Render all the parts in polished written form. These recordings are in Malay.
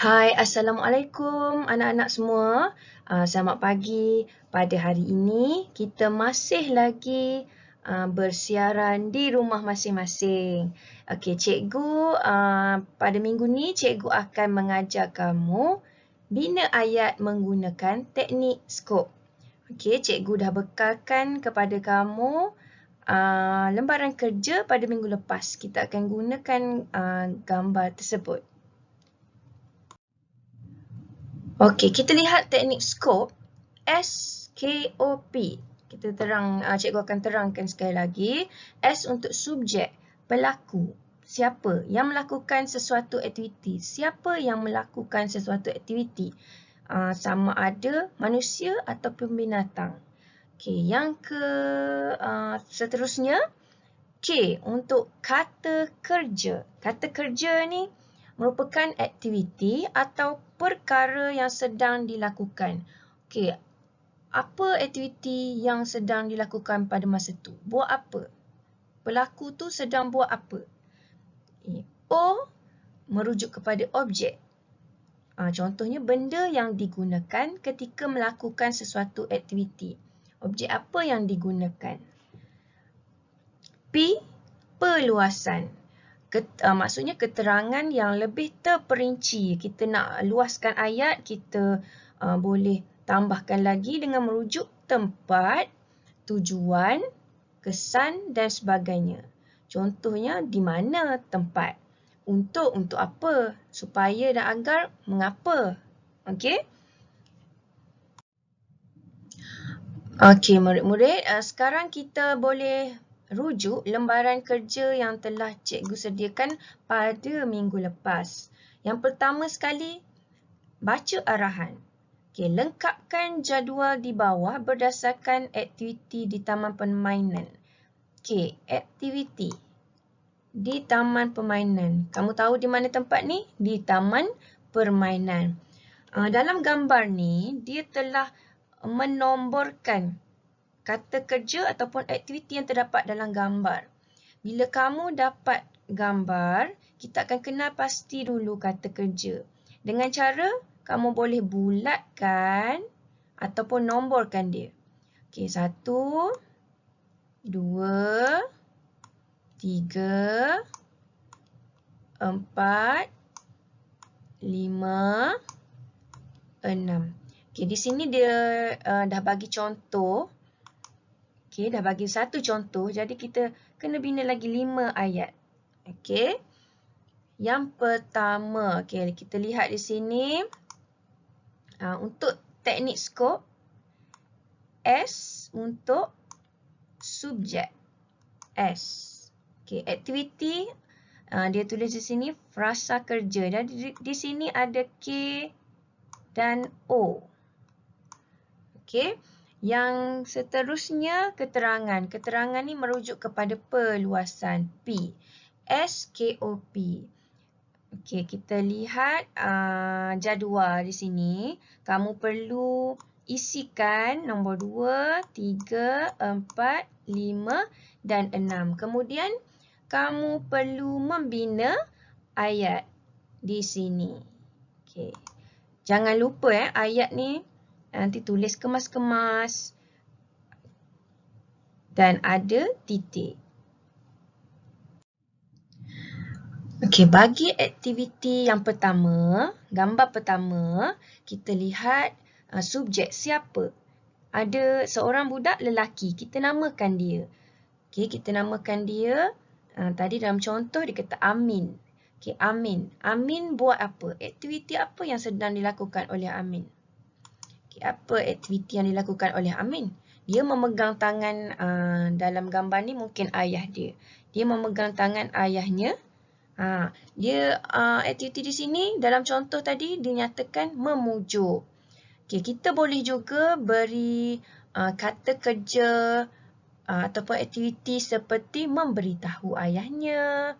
Hai, Assalamualaikum anak-anak semua. Selamat pagi. Pada hari ini, kita masih lagi bersiaran di rumah masing-masing. Okey, cikgu pada minggu ni, cikgu akan mengajar kamu bina ayat menggunakan teknik skop. Okey, cikgu dah bekalkan kepada kamu lembaran kerja pada minggu lepas. Kita akan gunakan gambar tersebut. Okey, kita lihat teknik skop. SKOP. Cikgu akan terangkan sekali lagi. S untuk subjek, pelaku. Siapa yang melakukan sesuatu aktiviti? Siapa yang melakukan sesuatu aktiviti? Sama ada manusia ataupun binatang. Okey, yang seterusnya, K untuk kata kerja. Kata kerja ni merupakan aktiviti atau perkara yang sedang dilakukan. Okey, apa aktiviti yang sedang dilakukan pada masa tu? Buat apa? Pelaku tu sedang buat apa? O merujuk kepada objek. Contohnya benda yang digunakan ketika melakukan sesuatu aktiviti. Objek apa yang digunakan? P, perluasan. Maksudnya keterangan yang lebih terperinci. Kita nak luaskan ayat, kita boleh tambahkan lagi dengan merujuk tempat, tujuan, kesan dan sebagainya. Contohnya, di mana tempat? Untuk apa? Supaya dan agar, mengapa? Okey? Okey, murid-murid, sekarang kita boleh rujuk lembaran kerja yang telah cikgu sediakan pada minggu lepas. Yang pertama sekali, baca arahan. Okey, lengkapkan jadual di bawah berdasarkan aktiviti di taman permainan. Okey, aktiviti di taman permainan. Kamu tahu di mana tempat ni? Di taman permainan. Dalam gambar ni, dia telah menomborkan kata kerja ataupun aktiviti yang terdapat dalam gambar. Bila kamu dapat gambar, kita akan kenal pasti dulu kata kerja. Dengan cara kamu boleh bulatkan ataupun nomborkan dia. Okey, 1, 2, 3, 4, 5, 6. Okey, di sini dia dah bagi contoh. Okey, dah bagi satu contoh. Jadi kita kena bina lagi 5 ayat. Okey. Yang pertama, okey, kita lihat di sini. Untuk teknik skop, S untuk subjek. S. Okey, aktiviti dia tulis di sini frasa kerja. Jadi di sini ada K dan O. Okey. Yang seterusnya keterangan. Keterangan ni merujuk kepada perluasan P. SKOP. Okey, kita lihat jadual di sini. Kamu perlu isikan nombor 2, 3, 4, 5 dan 6. Kemudian kamu perlu membina ayat di sini. Okey. Jangan lupa ayat ni nanti tulis kemas-kemas dan ada titik. Okey, bagi aktiviti yang pertama, gambar pertama, kita lihat subjek siapa. Ada seorang budak lelaki, kita namakan dia. Okey, kita namakan dia. Tadi dalam contoh dia kata Amin. Okey, Amin. Amin buat apa? Aktiviti apa yang sedang dilakukan oleh Amin? Okay, apa aktiviti yang dilakukan oleh Amin? Dia memegang tangan dalam gambar ni mungkin ayah dia. Dia memegang tangan ayahnya. Dia aktiviti di sini dalam contoh tadi dinyatakan memujuk. Okay, kita boleh juga beri kata kerja ataupun aktiviti seperti memberitahu ayahnya,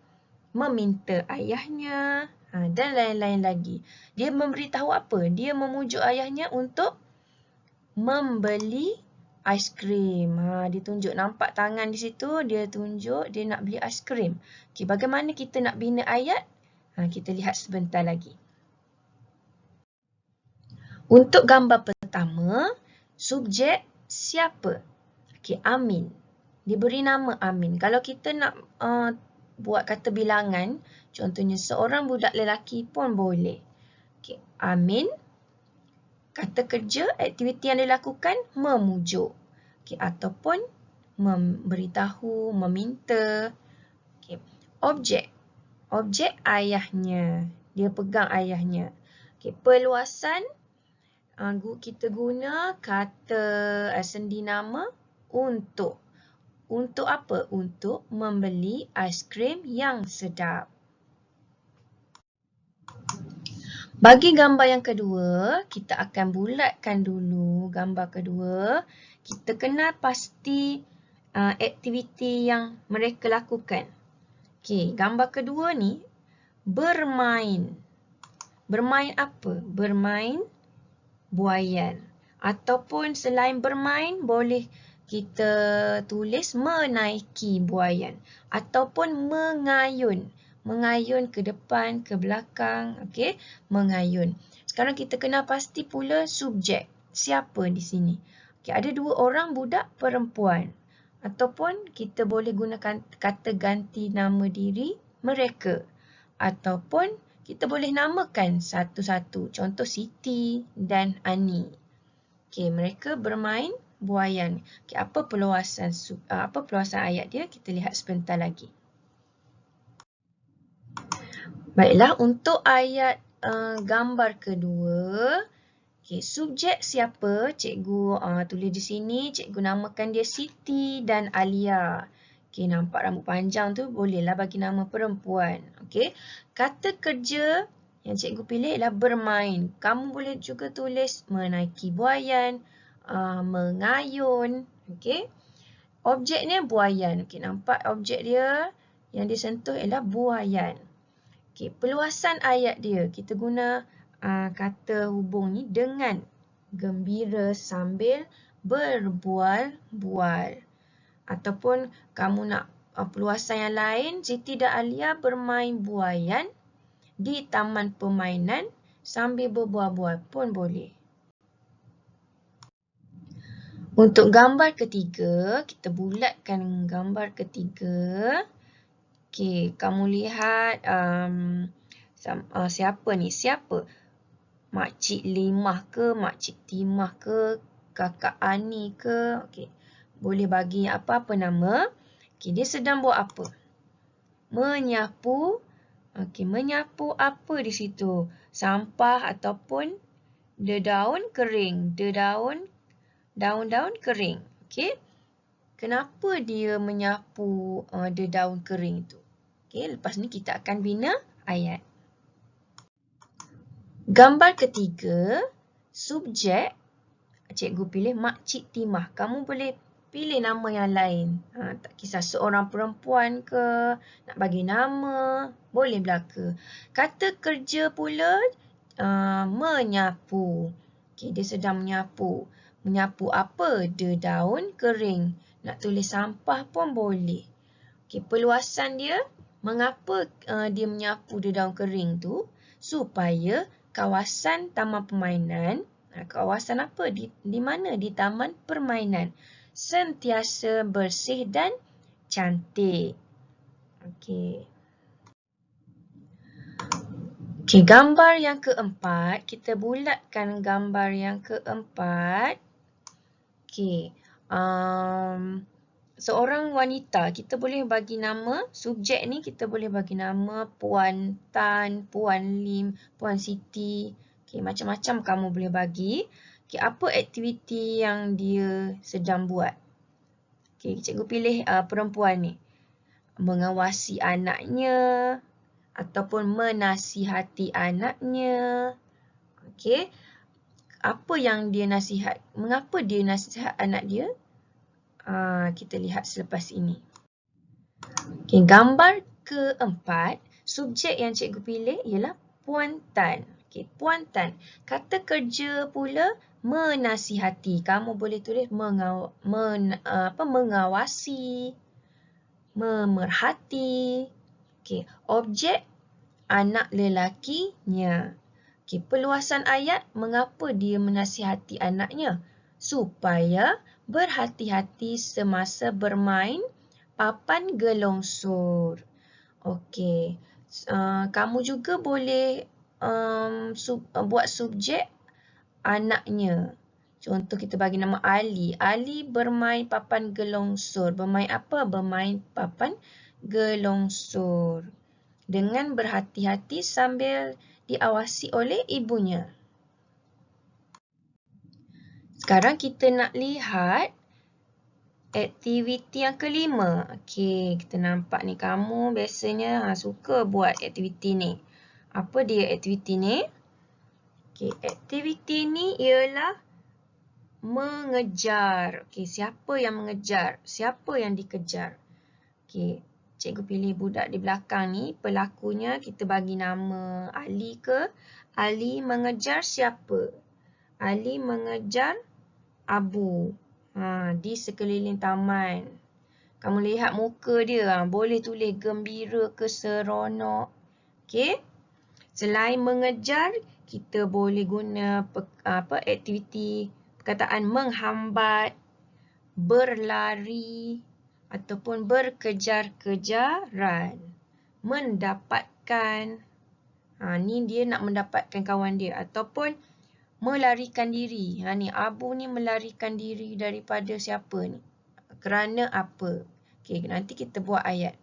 meminta ayahnya dan lain-lain lagi. Dia memberitahu apa? Dia memujuk ayahnya untuk membeli aiskrim. Dia tunjuk, nampak tangan di situ, dia tunjuk dia nak beli aiskrim. Okey, bagaimana kita nak bina ayat? Kita lihat sebentar lagi. Untuk gambar pertama, subjek siapa? Okey, Amin. Diberi nama Amin. Kalau kita nak buat kata bilangan, contohnya seorang budak lelaki pun boleh. Okey, Amin. Kata kerja, aktiviti yang dilakukan, memujuk. Okey, ataupun memberitahu, meminta. Okey, objek. Objek ayahnya. Dia pegang ayahnya. Okey, perluasan. Kita guna kata sendi nama untuk. Untuk apa? Untuk membeli aiskrim yang sedap. Bagi gambar yang kedua, kita akan bulatkan dulu gambar kedua. Kita kenal pasti aktiviti yang mereka lakukan. Okey, gambar kedua ni bermain. Bermain apa? Bermain buaian. Ataupun selain bermain, boleh kita tulis menaiki buaian. Ataupun mengayun. Mengayun ke depan, ke belakang. Okey, mengayun. Sekarang kita kenal pasti pula subjek. Siapa di sini? Okey, ada dua orang budak perempuan. Ataupun kita boleh gunakan kata ganti nama diri mereka. Ataupun kita boleh namakan satu-satu. Contoh Siti dan Ani. Okey, mereka bermain buaian. Okey, apa perluasan ayat dia? Kita lihat sebentar lagi. Baiklah, untuk ayat gambar kedua, okey, subjek siapa? Cikgu tulis di sini, cikgu namakan dia Siti dan Alia. Okey, nampak rambut panjang tu, bolehlah bagi nama perempuan. Okey, kata kerja yang cikgu pilih ialah bermain. Kamu boleh juga tulis menaiki buaian, mengayun. Okey, objeknya buaian. Okey, nampak objek dia yang disentuh ialah buaian. Okey, perluasan ayat dia. Kita guna kata hubung ni dengan gembira sambil berbual-bual. Ataupun kamu nak perluasan yang lain, Siti dan Alia bermain buaian di taman permainan sambil berbual-bual pun boleh. Untuk gambar ketiga, kita bulatkan gambar ketiga. Okey, kamu lihat siapa ni? Siapa? Makcik Limah ke? Makcik Timah ke? Kakak Ani ke? Okey. Boleh bagi apa-apa nama. Okey, dia sedang buat apa? Menyapu. Okey, menyapu apa di situ? Sampah ataupun dedaun kering. Daun-daun kering. Okey. Kenapa dia menyapu dedaun kering itu? Okey, lepas ni kita akan bina ayat. Gambar ketiga, subjek. Cikgu pilih Makcik Timah. Kamu boleh pilih nama yang lain. Tak kisah seorang perempuan ke, nak bagi nama, boleh belaka. Kata kerja pula, menyapu. Okey, dia sedang menyapu. Menyapu apa? Dedaun kering. Nak tulis sampah pun boleh. Okey, perluasan dia, mengapa dia menyapu dedaun kering tu? Supaya kawasan taman permainan, kawasan apa? Di mana? Di taman permainan. Sentiasa bersih dan cantik. Okey. Okey, gambar yang keempat. Kita bulatkan gambar yang keempat. Okey. Seorang wanita. Kita boleh bagi nama, subjek ni kita boleh bagi nama Puan Tan, Puan Lim, Puan Siti. Okey, macam-macam kamu boleh bagi. Okey, apa aktiviti yang dia sedang buat? Okey, cikgu pilih perempuan ni. Mengawasi anaknya ataupun menasihati anaknya. Okey. Apa yang dia nasihat? Mengapa dia nasihat anak dia? Kita lihat selepas ini. Okay, gambar keempat, subjek yang cikgu pilih ialah Puan Tan. Okay, Puan Tan. Kata kerja pula menasihati. Kamu boleh tulis mengawasi, memerhati. Okay, objek anak lelakinya. Okey, perluasan ayat, mengapa dia menasihati anaknya? Supaya berhati-hati semasa bermain papan gelongsor. Okey, kamu juga boleh buat subjek anaknya. Contoh kita bagi nama Ali. Ali bermain papan gelongsor. Bermain apa? Bermain papan gelongsor. Dengan berhati-hati sambil diawasi oleh ibunya. Sekarang kita nak lihat aktiviti yang kelima. Okey, kita nampak ni kamu biasanya suka buat aktiviti ni. Apa dia aktiviti ni? Okey, aktiviti ni ialah mengejar. Okey, siapa yang mengejar? Siapa yang dikejar? Okey, cikgu pilih budak di belakang ni. Pelakunya kita bagi nama Ali ke? Ali mengejar siapa? Ali mengejar Abu. Di sekeliling taman. Kamu lihat muka dia. Boleh tulis gembira ke seronok. Okey. Selain mengejar, kita boleh guna aktiviti perkataan menghambat, berlari ataupun berkejar-kejaran. Mendapatkan. Ni dia nak mendapatkan kawan dia. Ataupun melarikan diri. Ni Abu ni melarikan diri daripada siapa ni? Kerana apa? Okey, nanti kita buat ayat.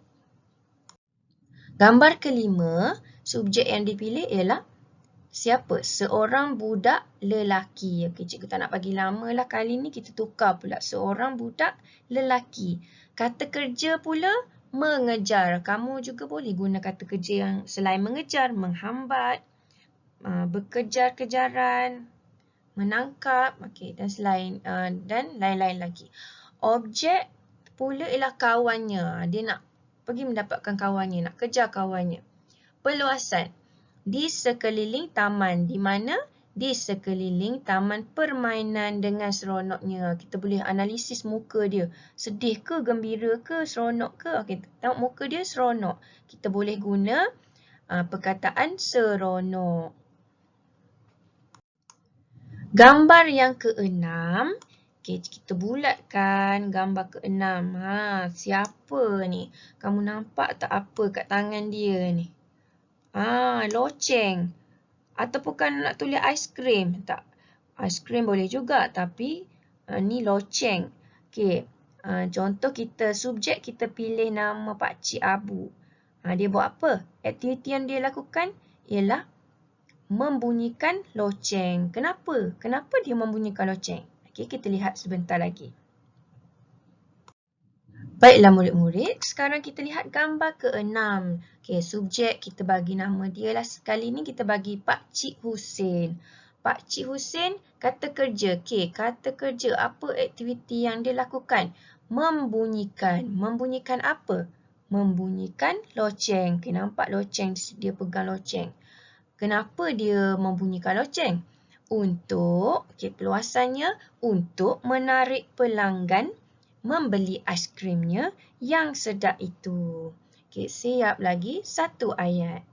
Gambar kelima, subjek yang dipilih ialah siapa? Seorang budak lelaki. Okey, cikgu tak nak bagi lama lah. Kali ni kita tukar pula. Seorang budak lelaki. Kata kerja pula mengejar. Kamu juga boleh guna kata kerja yang selain mengejar, menghambat, berkejar-kejaran, menangkap, okey, dan lain-lain lagi. Objek pula ialah kawannya. Dia nak pergi mendapatkan kawannya, nak kejar kawannya. Perluasan. Di sekeliling taman. Di mana? Di sekeliling taman permainan dengan seronoknya. Kita boleh analisis muka dia. Sedih ke, gembira ke, seronok ke? Okey, tengok muka dia seronok. Kita boleh guna perkataan seronok. Gambar yang keenam. Okey, kita bulatkan gambar keenam. Siapa ni? Kamu nampak tak apa kat tangan dia ni? Loceng. Ataupun kan nak tulis aiskrim. Tak. Aiskrim boleh juga. Tapi ni loceng. Okey. Contoh kita, subjek kita pilih nama Pakcik Abu. Dia buat apa? Aktiviti yang dia lakukan ialah membunyikan loceng. Kenapa? Kenapa dia membunyikan loceng? Okey, kita lihat sebentar lagi. Baiklah murid-murid, sekarang kita lihat gambar ke-6. Okey, subjek kita bagi nama dia lah. Sekali ni kita bagi Pakcik Husin. Pakcik Husin kata kerja. Okey, kata kerja. Apa aktiviti yang dia lakukan? Membunyikan. Membunyikan apa? Membunyikan loceng. Okey, nampak loceng, dia pegang loceng. Kenapa dia membunyikan loceng? Untuk, perluasannya, untuk menarik pelanggan membeli aiskrimnya yang sedap itu. Okey, siap lagi satu ayat.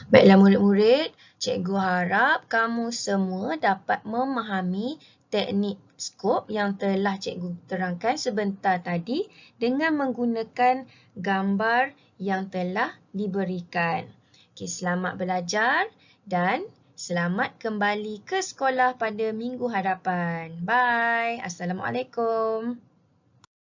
Baiklah murid-murid, cikgu harap kamu semua dapat memahami teknik skop yang telah cikgu terangkan sebentar tadi dengan menggunakan gambar yang telah diberikan. Okey, selamat belajar dan selamat kembali ke sekolah pada minggu hadapan. Bye. Assalamualaikum.